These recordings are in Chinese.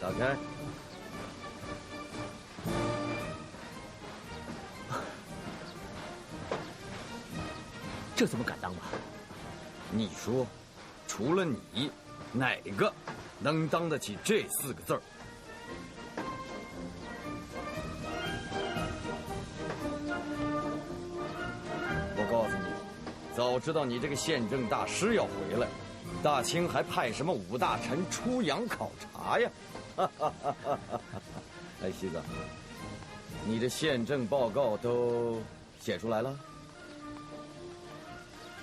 打开。这怎么敢当啊？你说，除了你，哪个能当得起这4个字儿？我告诉你，早知道你这个宪政大师要回来，大清还派什么武大臣出洋考察呀？哎，西子，你的宪政报告都写出来了？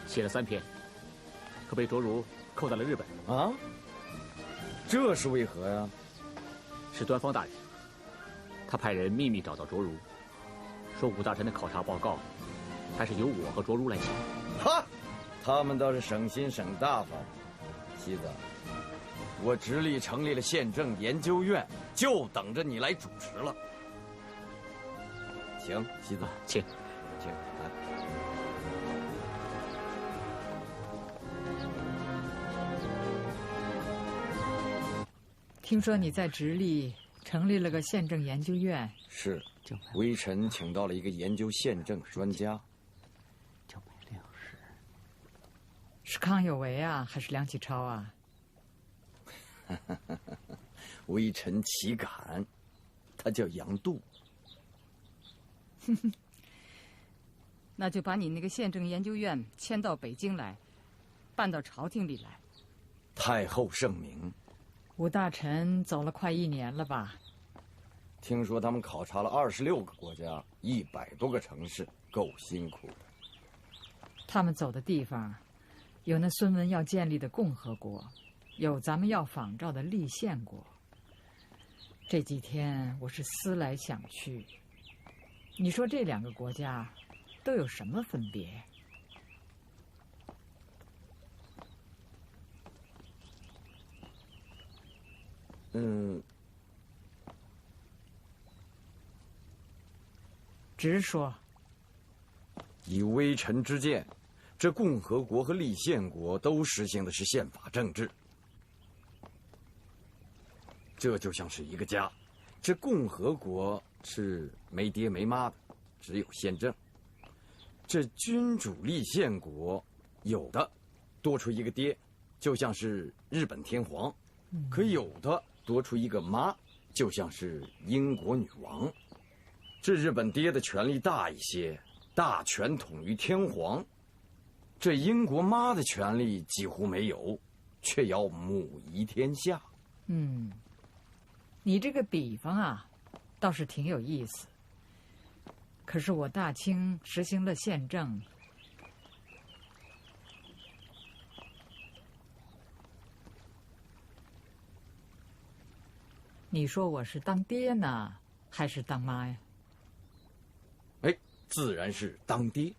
写了3篇，可被卓如扣在了日本。啊？这是为何呀？是端方大人，他派人秘密找到卓如，说武大臣的考察报告还是由我和卓如来写。哈，他们倒是省心省大发。西子，我直隶成立了宪政研究院，就等着你来主持了。请，西子，请，请来。听说你在直隶成立了个宪政研究院。是，微臣请到了一个研究宪政专家。是康有为啊，还是梁启超啊？微臣岂敢，他叫杨度。那就把你那个宪政研究院迁到北京来，办到朝廷里来。太后圣明。武大臣走了快1年了吧？听说他们考察了26个国家，100多个城市，够辛苦的。他们走的地方，有那孙文要建立的共和国，有咱们要仿照的立宪国。这几天我是思来想去，你说这2个国家都有什么分别？直说。以微臣之见，这共和国和立宪国都实行的是宪法政治。这就像是一个家，这共和国是没爹没妈的，只有宪政。这君主立宪国有的多出一个爹，就像是日本天皇；可有的多出一个妈，就像是英国女王。这日本爹的权力大一些，大权统于天皇；这英国妈的权力几乎没有，却要母仪天下。你这个比方啊，倒是挺有意思。可是我大清实行了宪政，你说我是当爹呢，还是当妈呀？哎，自然是当爹。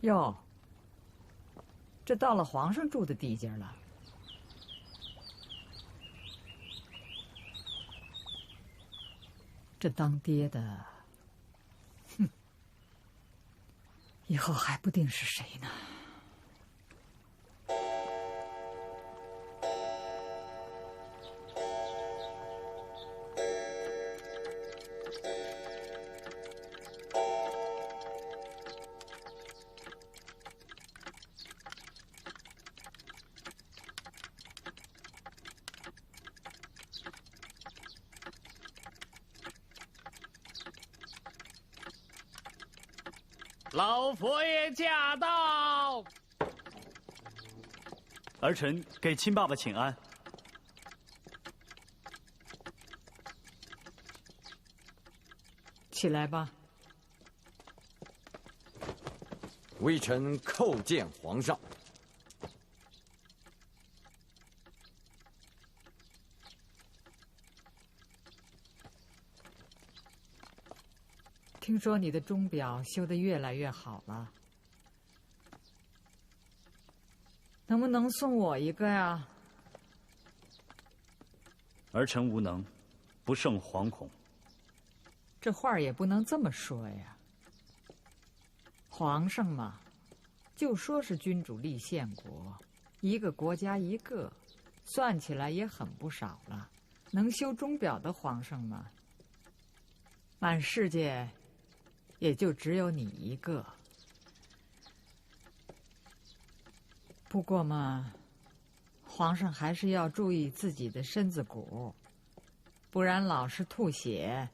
哟，这到了皇上住的地界了。这当爹的，以后还不定是谁呢。老佛爷驾到！儿臣给亲爸爸请安。起来吧。微臣叩见皇上。听说你的钟表修得越来越好了，能不能送我一个呀？儿臣无能，不胜惶恐。这话也不能这么说呀。皇上嘛，就说是君主立宪国，一个国家一个，算起来也很不少了。能修钟表的皇上吗？满世界也就只有你一个。不过嘛，皇上还是要注意自己的身子骨，不然老是吐血，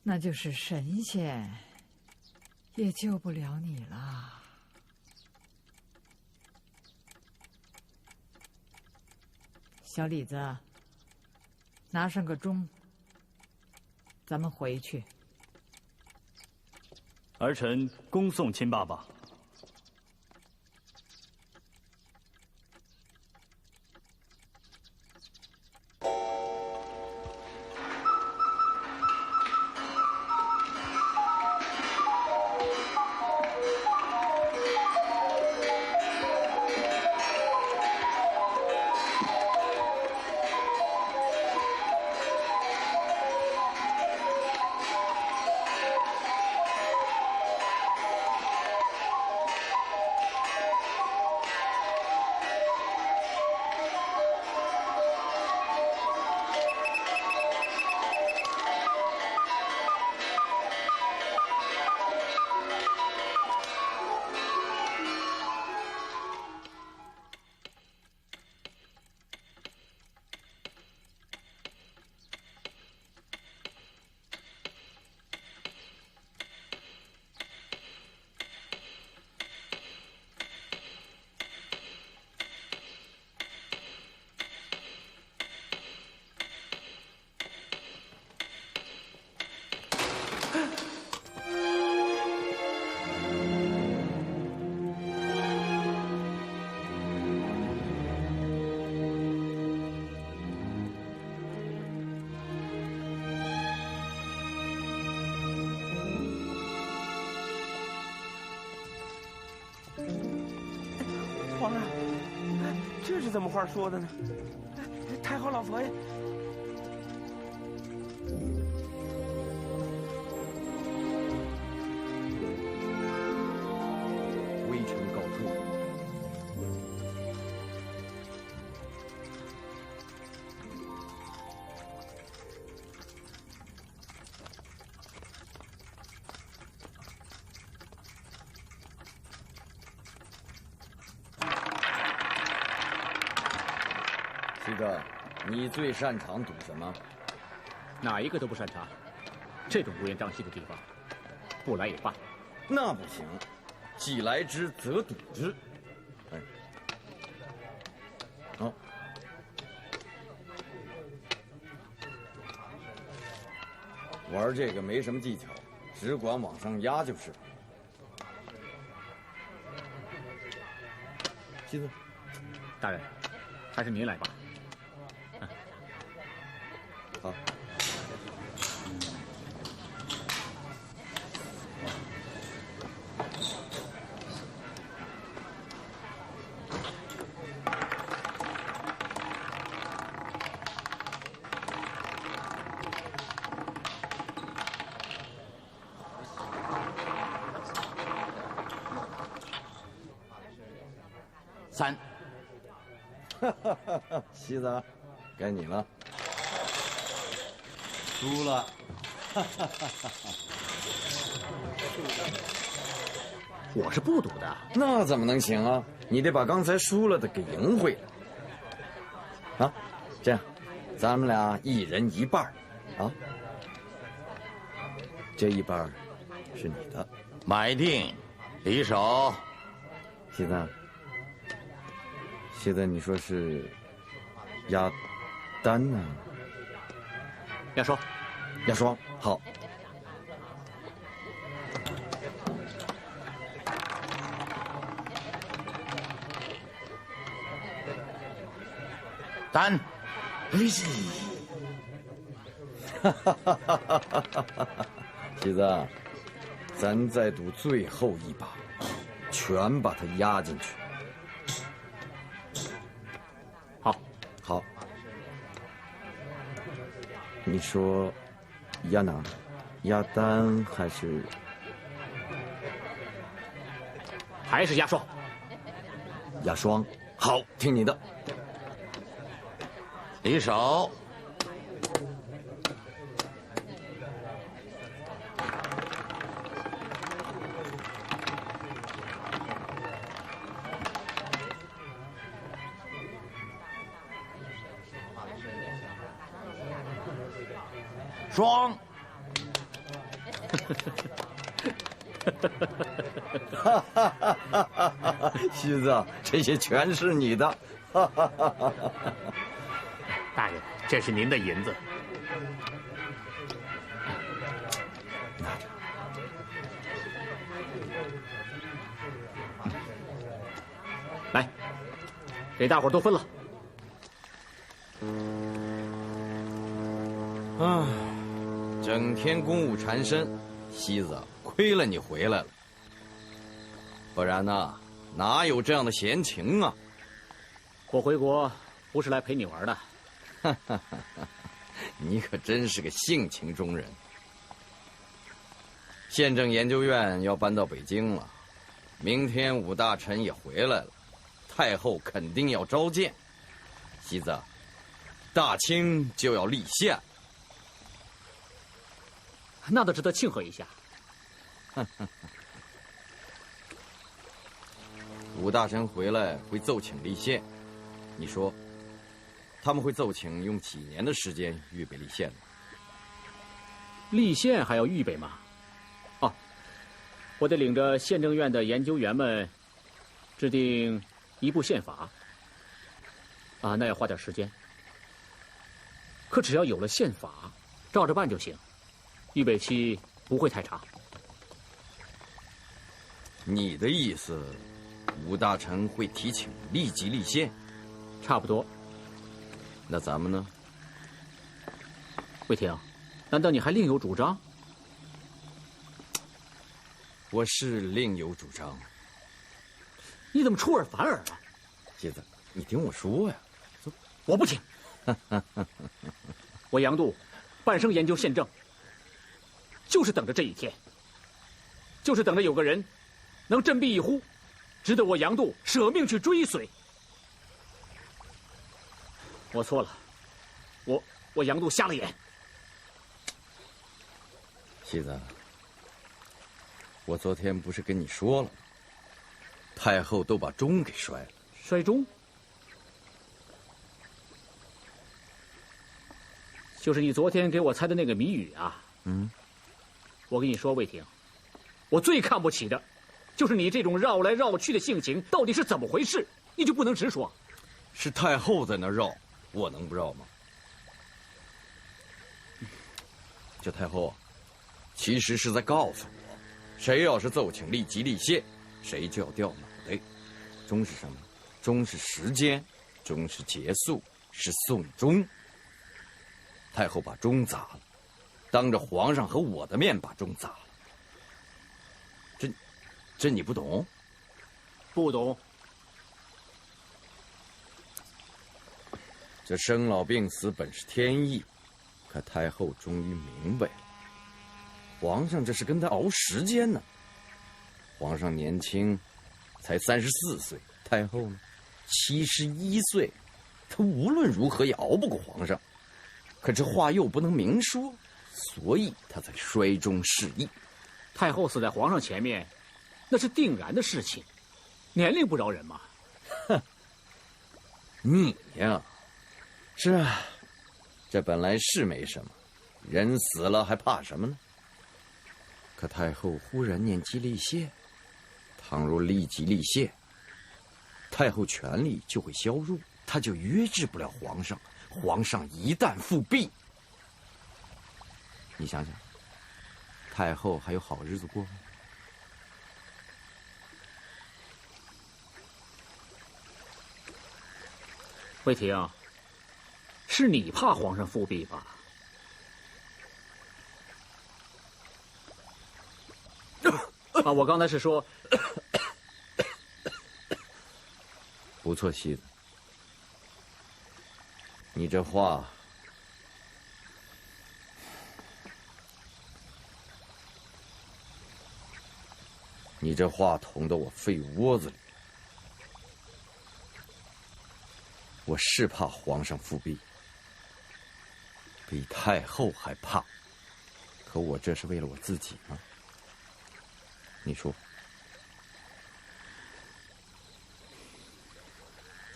那就是神仙也救不了你了。小李子，拿上个钟，咱们回去。儿臣恭送亲爸爸。皇上，这是怎么话说的呢？太后老佛爷，微臣告退。西哥，你最擅长赌什么？哪一个都不擅长。这种乌烟瘴气的地方，不来也罢。那不行，既来之则赌之。哎，好，玩这个没什么技巧，只管往上压就是。西子，大人，还是您来吧。好。3。西子，该你了。输了。我是不赌的。那怎么能行啊？你得把刚才输了的给赢回来。啊，这样，咱们俩一人一半啊。这一半是你的。买定，离手。西子，西子，你说是压单呢？压双。压双，好。单。哈哈哈哈哈哈！西子，咱再赌最后一把，全把它压进去。好，好。你说压哪？压单还是还是压双。压双，好，听你的。离手。双。哈哈哈哈哈！西子，这些全是你的。哈哈哈哈哈！大人，这是您的银子。拿着。来，给大伙儿都分了。啊，整天公务缠身，西子，亏了你回来了。不然呢，哪有这样的闲情啊？我回国不是来陪你玩的。哈哈哈！你可真是个性情中人。宪政研究院要搬到北京了，明天武大臣也回来了，太后肯定要召见。西子，大清就要立宪，那倒值得庆贺一下。武大臣回来会奏请立宪，你说他们会奏请用几年的时间预备立宪呢？立宪还要预备吗？哦，我得领着宪政院的研究员们制定一部宪法。啊，那要花点时间。可只要有了宪法，照着办就行，预备期不会太长。你的意思，武大臣会提请立即立宪？差不多。那咱们呢？魏廷，难道你还另有主张？我是另有主张。你怎么出尔反尔了？西子，你听我说呀。我不听。我杨度半生研究宪政，就是等着这一天，就是等着有个人能振臂一呼，值得我杨度舍命去追随。我错了，我杨度瞎了眼。西子，我昨天不是跟你说了，太后都把钟给摔了。摔钟？就是你昨天给我猜的那个谜语啊。我跟你说，魏廷，我最看不起的，就是你这种绕来绕去的性情，到底是怎么回事？你就不能直说？是太后在那绕，我能不绕吗？这太后啊，其实是在告诉我，谁要是奏请立即立宪，谁就要掉脑袋。钟是什么？钟是时间，钟是结束，是送终。太后把钟砸了，当着皇上和我的面把钟砸了。这你不懂？不懂。这生老病死本是天意，可太后终于明白了，皇上这是跟他熬时间呢。皇上年轻，才34岁，太后呢71岁，他无论如何也熬不过皇上。可这话又不能明说，所以他才衰中示意。太后死在皇上前面，那是定然的事情，年龄不饶人嘛。哼，你呀，是啊，这本来是没什么，人死了还怕什么呢？可太后忽然念及立宪，倘若立即立宪，太后权力就会削弱，她就约制不了皇上。皇上一旦复辟，你想想，太后还有好日子过吗？魏廷，是你怕皇上复辟吧？啊，我刚才是说，不错，西子。你这话，你你这话捅到我肺窝子里，我是怕皇上复辟，比太后还怕。可我这是为了我自己吗？你说，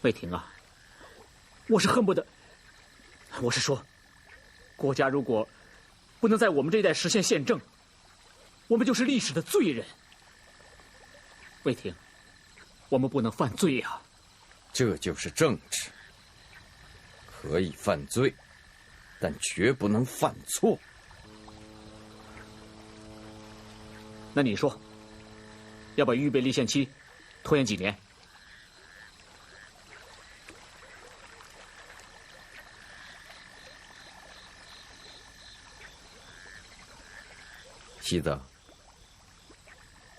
魏廷啊，我是恨不得，我是说，国家如果不能在我们这一代实现宪政，我们就是历史的罪人。魏廷，我们不能犯罪啊！这就是政治，可以犯罪，但绝不能犯错。那你说，要把预备立宪期拖延几年？西子，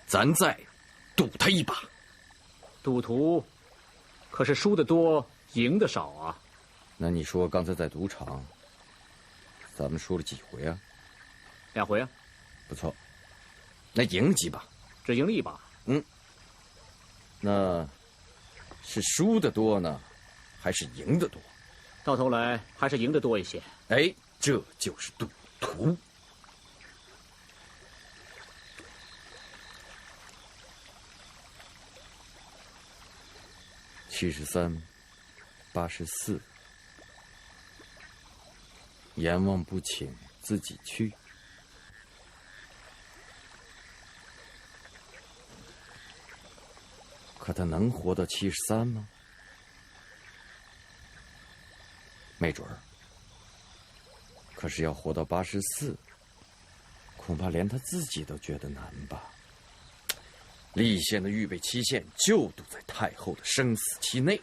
咱再赌他一把。赌徒可是输得多，赢得少啊。那你说刚才在赌场，咱们输了几回啊？2回啊。不错。那赢几把？只赢了1把。那是输得多呢，还是赢得多？到头来还是赢得多一些。哎，这就是赌徒。73、84，阎王不请自己去。可他能活到73吗？没准儿。可是要活到84，恐怕连他自己都觉得难吧。立宪的预备期限就堵在太后的生死期内，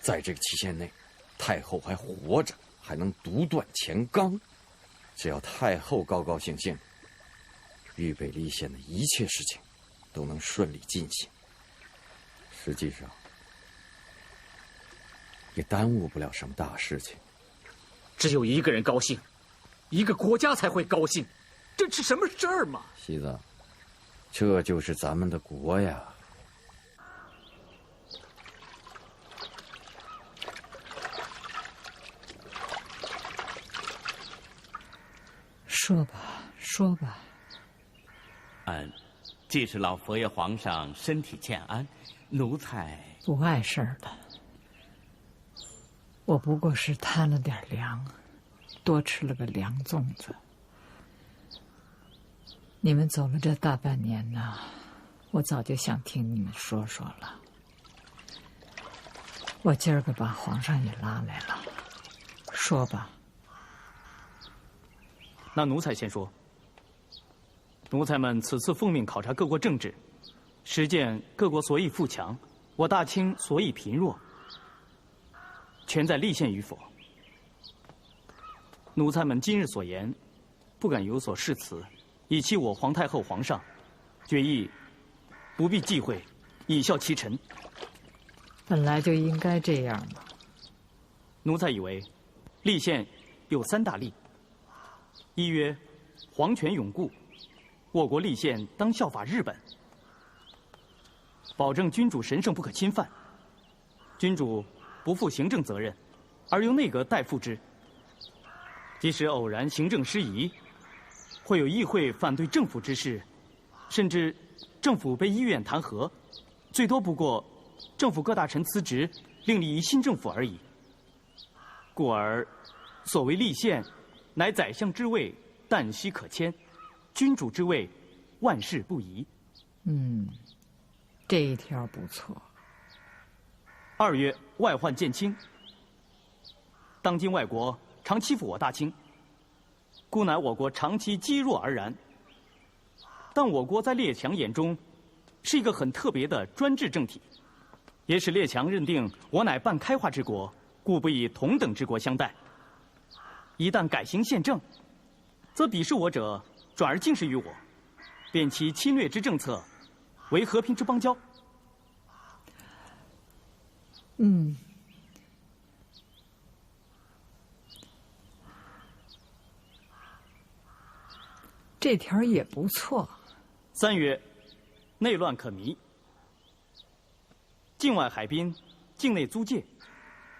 在这个期限内，太后还活着，还能独断乾纲。只要太后高高兴兴，预备立宪的一切事情都能顺利进行。实际上，也耽误不了什么大事情。只有一个人高兴，一个国家才会高兴，这是什么事儿嘛？西子，这就是咱们的国呀。说吧，说吧。既是老佛爷皇上身体健安，奴才不碍事儿的。我不过是贪了点凉，多吃了个凉粽子。你们走了这大半年呢，我早就想听你们说说了。我今儿个把皇上也拉来了，说吧。那奴才先说。奴才们此次奉命考察各国政治，实践各国所以富强，我大清所以贫弱，全在立宪与否。奴才们今日所言，不敢有所示辞，以期我皇太后皇上决议不必忌讳，以效其臣。本来就应该这样嘛。奴才以为，立宪有3大利：一曰皇权永固，我国立宪当效法日本，保证君主神圣不可侵犯，君主不负行政责任，而由内阁代负之。即使偶然行政失宜，会有议会反对政府之事，甚至政府被议院弹劾，最多不过政府各大臣辞职，另立一新政府而已。故而，所谓立宪，乃宰相之位旦夕可迁，君主之位万事不移。这一条不错。2曰外患渐轻。当今外国常欺负我大清，故乃我国长期积弱而然。但我国在列强眼中，是一个很特别的专制政体，也使列强认定我乃半开化之国，故不以同等之国相待。一旦改行宪政，则鄙视我者转而敬视于我，便其侵略之政策为和平之邦交。这条也不错， 3月，内乱可迷。境外海滨，境内租界，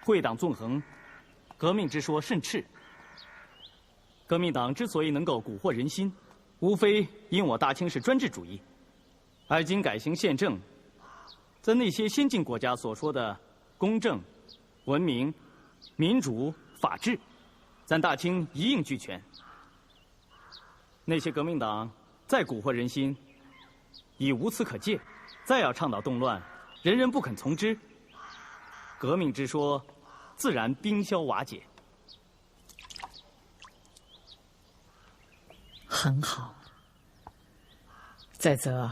会党纵横，革命之说甚炽。革命党之所以能够蛊惑人心，无非因我大清是专制主义，而今改行宪政，在那些先进国家所说的公正、文明、民主、法治，咱大清一应俱全。那些革命党再蛊惑人心，已无此可借；再要倡导动乱，人人不肯从之，革命之说自然冰消瓦解。很好。再则，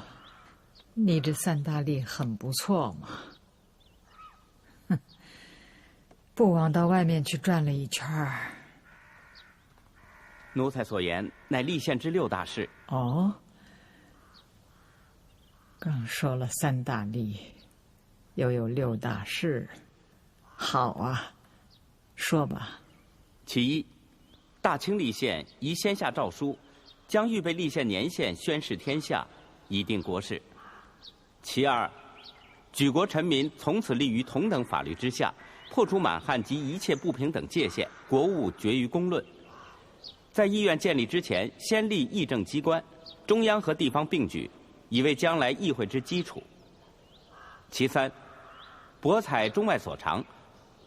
你这3大吏很不错嘛。哼，不枉到外面去转了一圈儿。奴才所言乃立宪之6大事。哦，刚说了3大吏，又有6大事，好啊，说吧。其一，大清立宪宜先下诏书，将预备立宪年限宣示天下，以定国事。其二，举国臣民从此立于同等法律之下，破除满汉及一切不平等界限，国务决于公论。在议院建立之前，先立议政机关，中央和地方并举，以为将来议会之基础。其三，博采中外所长，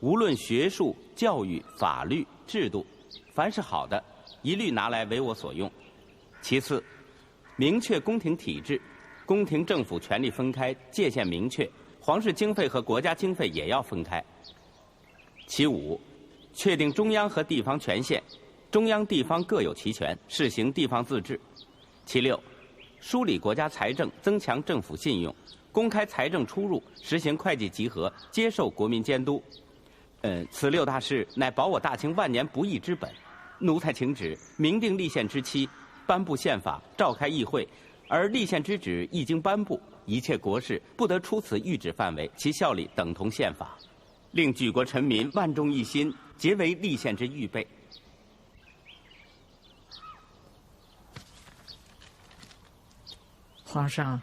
无论学术、教育、法律、制度，凡是好的，一律拿来为我所用。其次，明确宫廷体制，宫廷政府权力分开，界限明确，皇室经费和国家经费也要分开。其五，确定中央和地方权限，中央地方各有其权，试行地方自治。其六，梳理国家财政，增强政府信用，公开财政出入，实行会计集合，接受国民监督。此6大事乃保我大清万年不易之本。奴才请旨，明定立宪之期，颁布宪法，召开议会。而立宪之旨一经颁布，一切国事不得出此谕旨范围，其效力等同宪法，令举国臣民万众一心，皆为立宪之预备。皇上，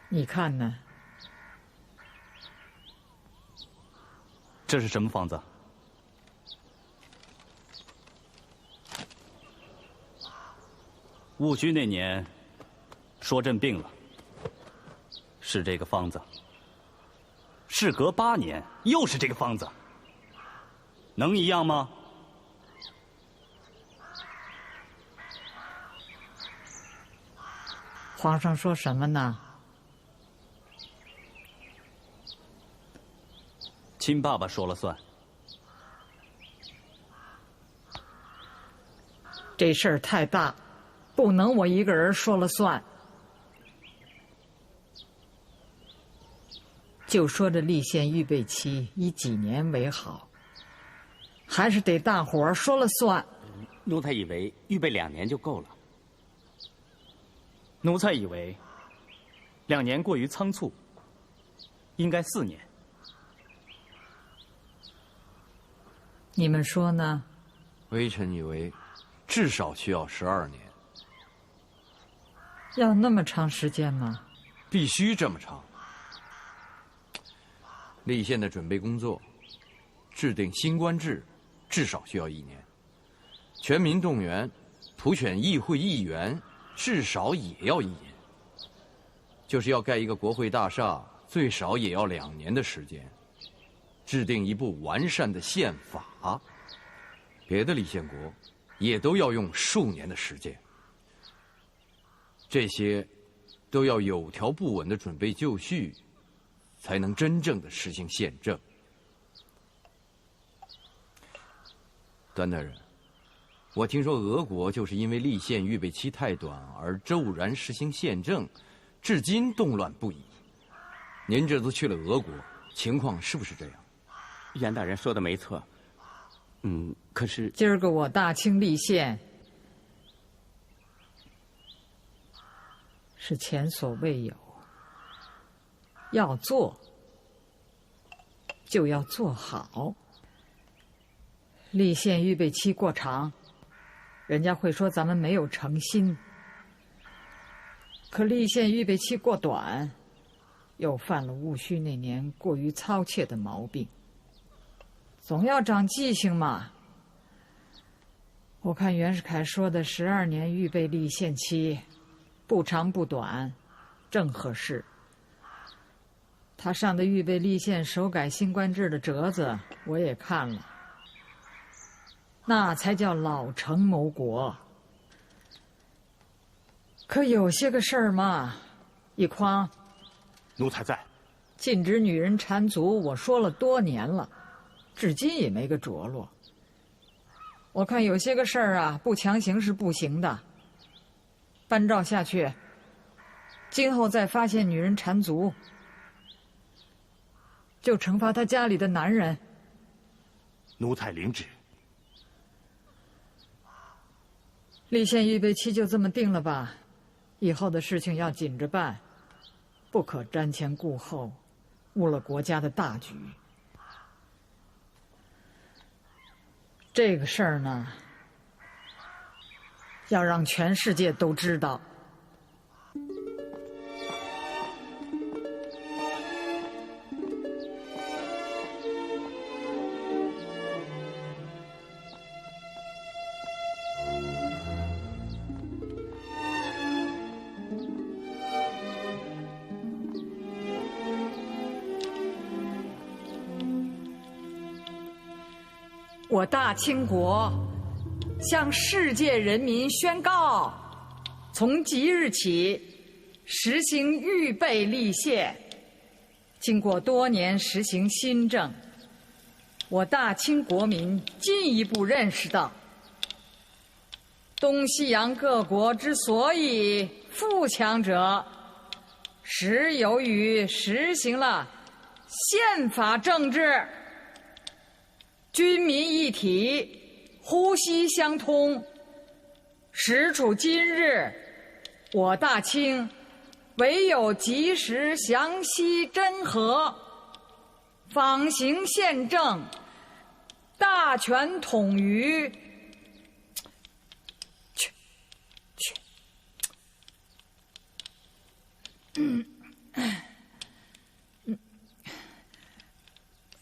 你看呢？这是什么方子？戊戌那年，说朕病了，是这个方子。事隔8年，又是这个方子，能一样吗？皇上说什么呢？亲爸爸说了算。这事儿太大，不能我一个人说了算。就说这立宪预备期以几年为好，还是得大伙儿说了算。奴才以为预备2年就够了。奴才以为2年过于仓促，应该4年。你们说呢？微臣以为，至少需要12年。要那么长时间吗？必须这么长。立宪的准备工作，制定新官制，至少需要1年。全民动员，普选议会议员，至少也要1年。就是要盖一个国会大厦，最少也要2年的时间。制定一部完善的宪法，别的立宪国也都要用数年的时间。这些都要有条不紊地准备就绪，才能真正的实行宪政。段大人，我听说俄国就是因为立宪预备期太短而骤然实行宪政，至今动乱不已。您这都去了俄国，情况是不是这样？袁大人说的没错。可是今儿个我大清立宪是前所未有，要做就要做好。立宪预备期过长，人家会说咱们没有诚心。可立宪预备期过短，又犯了戊戌那年过于操切的毛病。总要长记性嘛。我看袁世凯说的12年预备立宪期，不长不短，正合适。他上的预备立宪手改新官制的折子我也看了，那才叫老成谋国。可有些个事儿嘛，一匡，奴才在。禁止女人缠足，我说了多年了，至今也没个着落。我看有些个事儿啊，不强行是不行的。颁诏下去，今后再发现女人缠足，就惩罚他家里的男人。奴才领旨。立宪预备期就这么定了吧，以后的事情要紧着办，不可瞻前顾后，误了国家的大局。这个事儿呢，要让全世界都知道。我大清国向世界人民宣告，从即日起实行预备立宪。经过多年实行新政，我大清国民进一步认识到，东西洋各国之所以富强者，实由于实行了宪法政治。军民一体，呼吸相通。时处今日，我大清唯有及时详细真和，仿行宪政，大权统于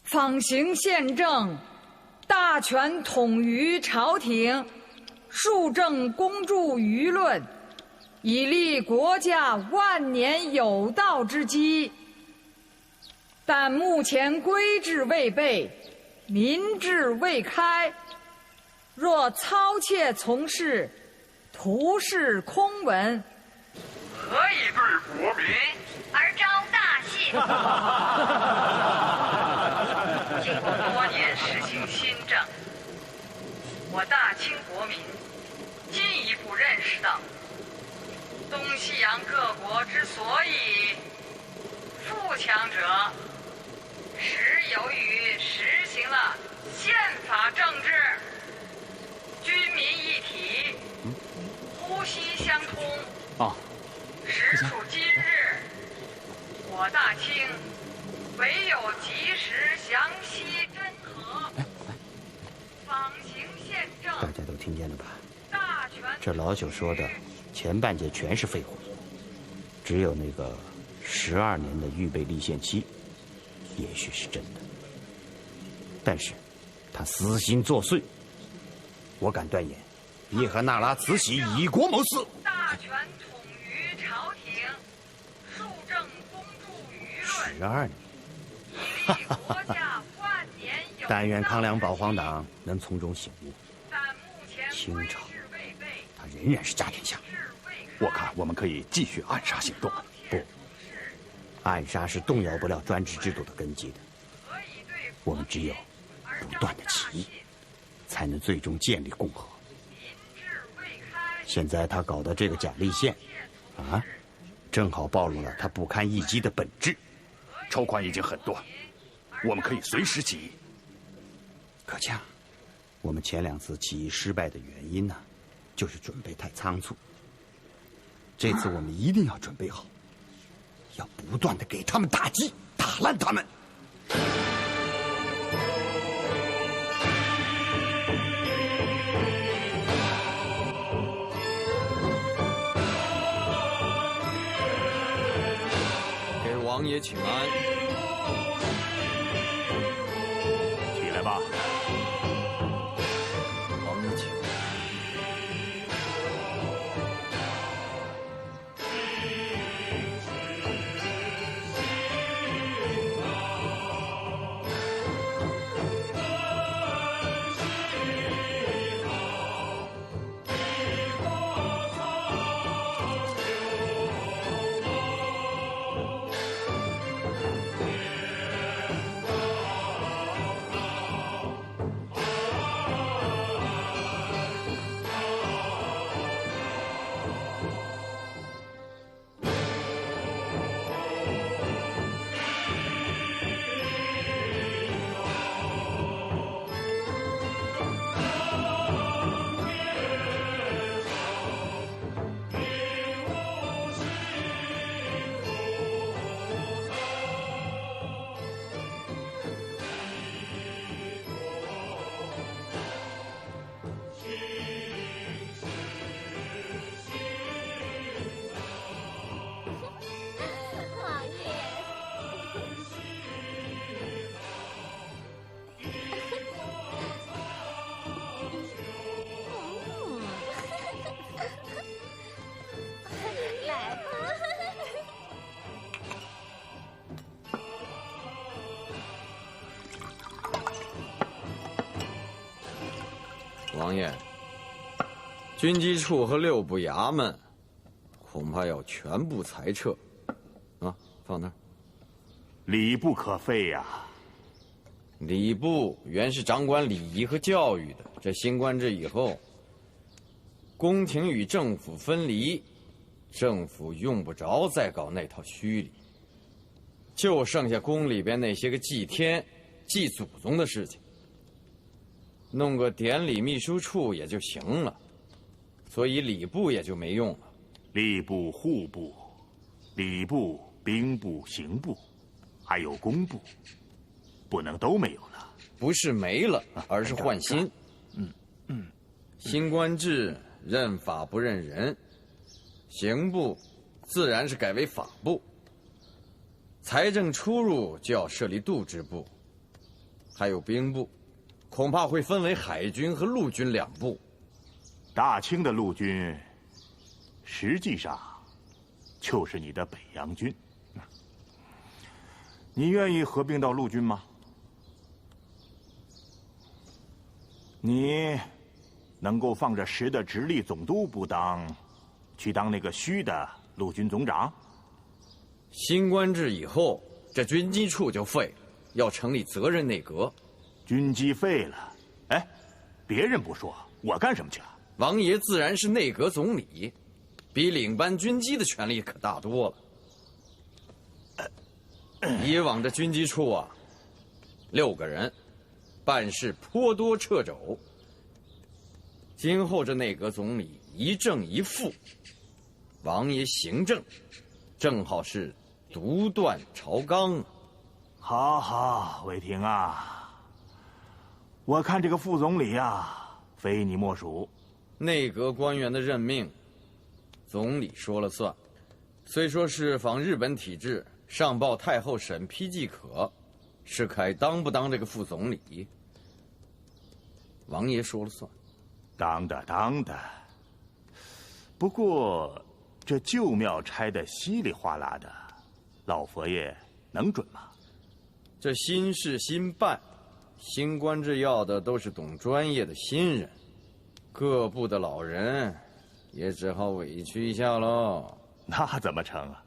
仿行宪政，大权统于朝廷，树正公助舆论，以立国家万年有道之基。但目前规制未备，民智未开，若操切从事，徒是空文，何以对国民而招大信？经过多年实行新政，我大清国民进一步认识到，东西洋各国之所以富强者，实由于实行了宪法政治，军民一体，呼吸相通。时处今日，我大清唯有及时详细真和，仿行宪政。大家都听见了吧？大权这老朽说的前半截全是废话，只有那个12年的预备立宪期，也许是真的。但是，他私心作祟，我敢断言，叶赫那拉慈禧以国谋私。大权统于朝廷，树正公助舆论。12年。但愿康梁保皇党能从中醒悟，清朝它仍然是家天下。我看我们可以继续暗杀行动。不，暗杀是动摇不了专制制度的根基的。我们只有不断的起义，才能最终建立共和。现在他搞的这个假立宪，正好暴露了他不堪一击的本质。筹款已经很多，我们可以随时起义。可恰，我们前2次起义失败的原因呢，就是准备太仓促。这次我们一定要准备好，要不断的给他们打击，打烂他们。王爷请安。起来吧。王爷请。王爷，军机处和6部衙门，恐怕要全部裁撤。啊，放那儿。礼不可废呀。礼部原是掌管礼仪和教育的，这新官制以后，宫廷与政府分离，政府用不着再搞那套虚礼，就剩下宫里边那些个祭天、祭祖宗的事情。弄个典礼秘书处也就行了，所以礼部也就没用了。吏部、户部、礼部、兵部、刑部，还有工部，不能都没有了。不是没了，而是换新。新官制认法不认人，刑部自然是改为法部。财政出入就要设立度支部，还有兵部。恐怕会分为海军和陆军2部。大清的陆军，实际上就是你的北洋军。你愿意合并到陆军吗？你能够放着实的直隶总督不当，去当那个虚的陆军总长？新官制以后，这军机处就废了，要成立责任内阁。军机废了，哎，别人不说，我干什么去啊？王爷自然是内阁总理，比领班军机的权力可大多了。以往这军机处啊，6个人，办事颇多掣肘。今后这内阁总理一正一副，王爷行政，正好是独断朝纲。好好，韦霆啊。我看这个副总理啊，非你莫属。内阁官员的任命，总理说了算。虽说是仿日本体制，上报太后审批即可。世凯当不当这个副总理，王爷说了算。当的，当的。不过这旧庙拆得稀里哗啦的，老佛爷能准吗？这新事新办。新官制要的都是懂专业的新人，各部的老人也只好委屈一下喽。那怎么成啊？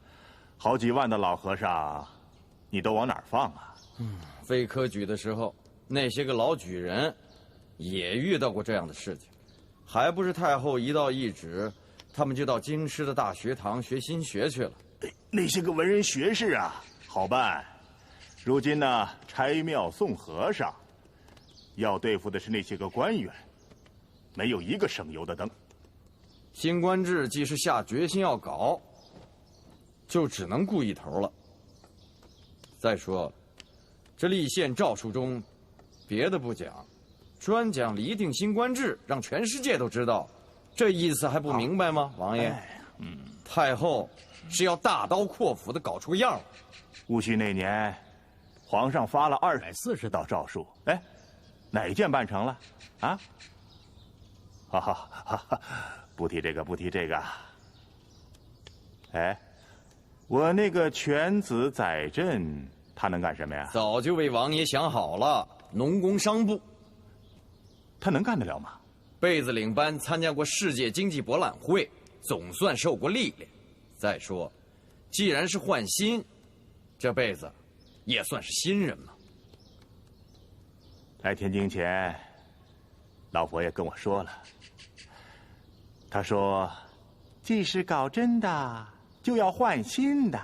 好几万的老和尚，你都往哪儿放啊？废科举的时候，那些个老举人也遇到过这样的事情，还不是太后一道懿旨，他们就到京师的大学堂学新学去了。那些个文人学士啊，好办。如今呢，拆庙送和尚，要对付的是那些个官员，没有一个省油的灯。新官制既是下决心要搞，就只能顾一头了。再说了，这立宪诏书中，别的不讲，专讲厘定新官制，让全世界都知道，这意思还不明白吗，王爷？太后是要大刀阔斧的搞出样来。戊戌那年，皇上发了240道诏书，哎，哪一件办成了？啊？哈哈，不提这个，不提这个。哎，我那个犬子载镇，他能干什么呀？早就为王爷想好了，农工商部。他能干得了吗？贝子领班参加过世界经济博览会，总算受过历练。再说，既然是换新，这辈子也算是新人嘛。来天津前，老佛爷跟我说了，他说，既是搞真的，就要换新的。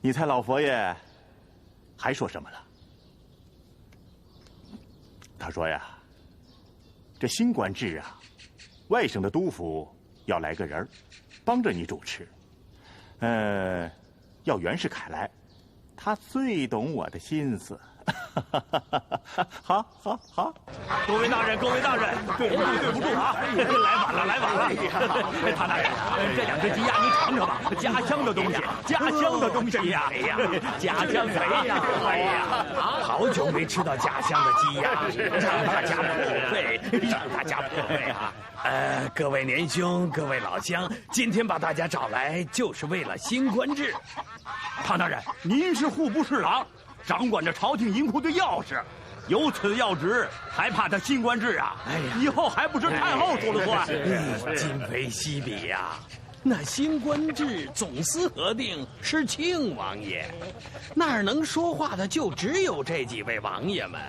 你猜老佛爷还说什么了？他说呀，这新官制啊，外省的督府要来个人帮着你主持。要袁世凯来，他最懂我的心思。好，各位大人，对不住啊！来晚了。唐大人，这2只鸡鸭您尝尝吧，家乡的东西呀！哎呀，家乡肥呀！哎呀，好久没吃到家乡的鸡鸭，让大家普惠啊！各位年兄，各位老乡，今天把大家找来，就是为了新官制。唐大人，您是户部侍郎，掌管着朝廷银库的钥匙，有此要职，还怕他新官制啊？哎呀，以后还不是太后说了算？今非昔比呀！那新官制总司核定是庆王爷，那儿能说话的就只有这几位王爷们，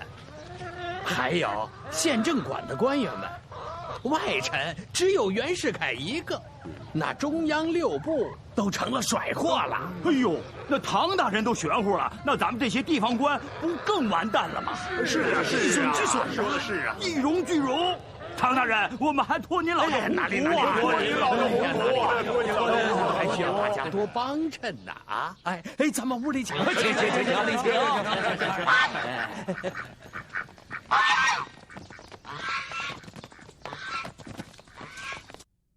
还有县政管的官员们。外臣只有袁世凯一个，那中央6部都成了甩货了。哎呦，那唐大人都玄乎了，那咱们这些地方官不更完蛋了吗？是啊，说的是啊，一荣俱荣。唐大人，我们还托您老的哪里托您老的鸿福啊！还需要大家多帮衬呐啊！哎，咱们屋里请，请。